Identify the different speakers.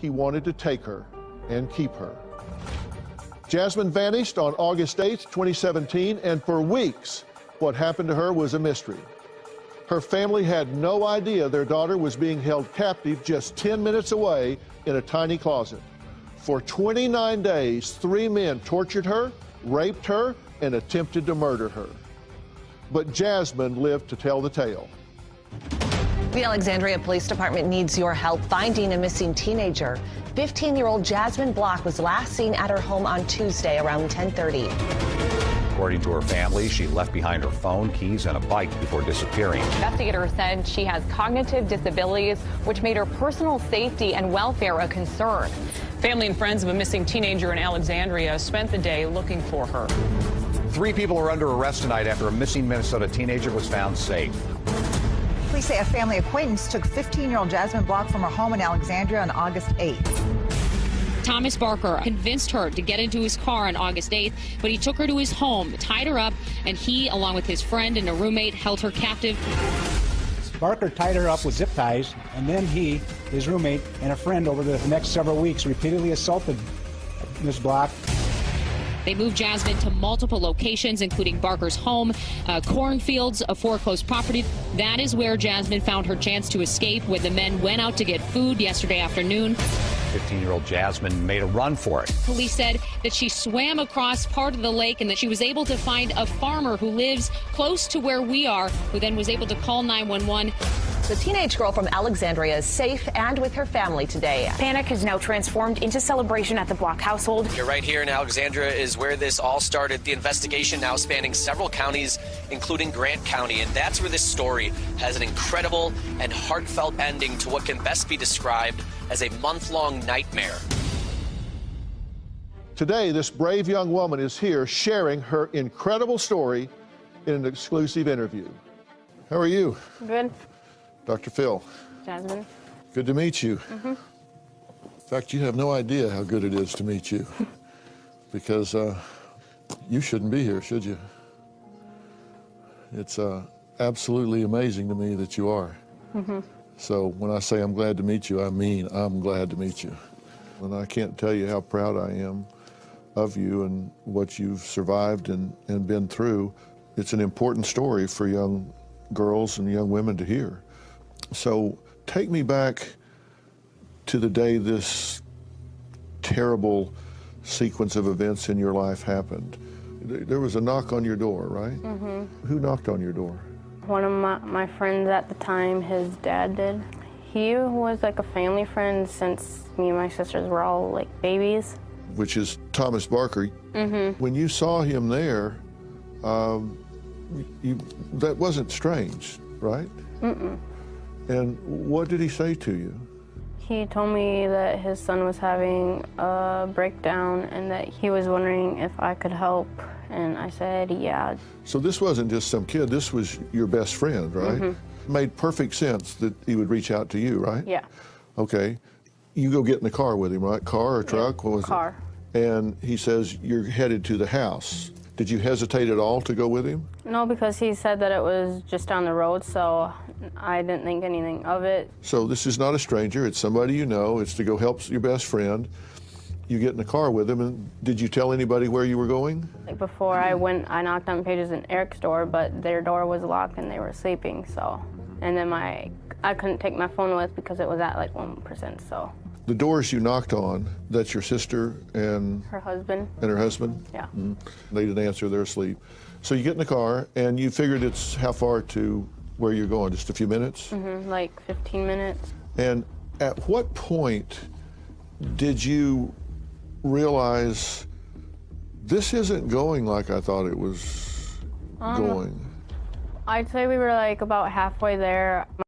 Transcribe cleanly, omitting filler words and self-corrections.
Speaker 1: He wanted to take her and keep her. Jasmine vanished on August 8, 2017, and for weeks, what happened to her was a mystery. Her family had no idea their daughter was being held captive just 10 minutes away in a tiny closet. For 29 days, 3 men tortured her, raped her, and attempted to murder her. But Jasmine lived to tell the tale.
Speaker 2: The Alexandria Police Department needs your help finding a missing teenager. 15-year-old Jasmine Block was last seen at her home on Tuesday around 10:30.
Speaker 3: According to her family, she left behind her phone, keys, and a bike before disappearing.
Speaker 4: Investigators said she has cognitive disabilities, which made her personal safety and welfare a concern.
Speaker 5: Family and friends of a missing teenager in Alexandria spent the day looking for her.
Speaker 3: 3 people are under arrest tonight after a missing Minnesota teenager was found safe.
Speaker 6: Police say a family acquaintance took 15-year-old Jasmine Block from her home in Alexandria on August 8th.
Speaker 7: Thomas Barker convinced her to get into his car on August 8th, but he took her to his home, tied her up, and he, along with his friend and a roommate, held her captive.
Speaker 8: Barker tied her up with zip ties, and then he, his roommate, and a friend over the next several weeks repeatedly assaulted Ms. Block.
Speaker 7: They moved Jasmine to multiple locations, including Barker's home, cornfields, a foreclosed property. That is where Jasmine found her chance to escape when the men went out to get food yesterday afternoon.
Speaker 3: 15-year-old Jasmine made a run for it.
Speaker 7: Police said that she swam across part of the lake and that she was able to find a farmer who lives close to where we are, who then was able to call 911.
Speaker 2: The teenage girl from Alexandria is safe and with her family today.
Speaker 4: Panic has now transformed into celebration at the Block household.
Speaker 9: You're right here in Alexandria is where this all started. The investigation now spanning several counties, including Grant County, and that's where this story has an incredible and heartfelt ending to what can best be described as a month-long nightmare.
Speaker 1: Today, this brave young woman is here sharing her incredible story in an exclusive interview. How are you?
Speaker 4: Good.
Speaker 1: Dr. Phil.
Speaker 4: Jasmine.
Speaker 1: Good to meet you. In fact, you have no idea how good it is to meet you because you shouldn't be here, should you? It's absolutely amazing to me that you are. So when I say I'm glad to meet you, I mean I'm glad to meet you. And I can't tell you how proud I am of you and what you've survived and been through. It's an important story for young girls and young women to hear. So take me back to the day this terrible sequence of events in your life happened. There was a knock on your door, right? Who knocked on your door?
Speaker 10: One of my friends at the time, his dad did. He was like a family friend since me and my sisters were all like babies.
Speaker 1: Which is Thomas Barker. When you saw him there, that wasn't strange, right? And what did he say to you?
Speaker 10: He told me that his son was having a breakdown and that he was wondering if I could help. And I said, yeah.
Speaker 1: So this wasn't just some kid, this was your best friend, right? Made perfect sense that he would reach out to you, right?
Speaker 10: Yeah.
Speaker 1: Okay. You go get in the car with him, right? Car or truck? What was
Speaker 10: car.
Speaker 1: it? And he says, you're headed to the house. Did you hesitate at all to go with him?
Speaker 10: No, because he said that it was just down the road, so I didn't think anything of it.
Speaker 1: So this is not a stranger, it's somebody you know, it's to go help your best friend. You get in the car with him, and did you tell anybody where you were going?
Speaker 10: Like before I went, I knocked on Paige's and Eric's door, but their door was locked and they were sleeping, so. And then I couldn't take my phone with because it was at like 1%, so.
Speaker 1: The doors you knocked on, that's your sister and?
Speaker 10: Her husband.
Speaker 1: And her husband?
Speaker 10: Yeah.
Speaker 1: They didn't answer, they're asleep. So you get in the car, and you figured it's how far to where you're going, just a few minutes?
Speaker 10: Like 15 minutes.
Speaker 1: And at what point did you realize this isn't going like I thought it was going?
Speaker 10: I'd say we were like about halfway there.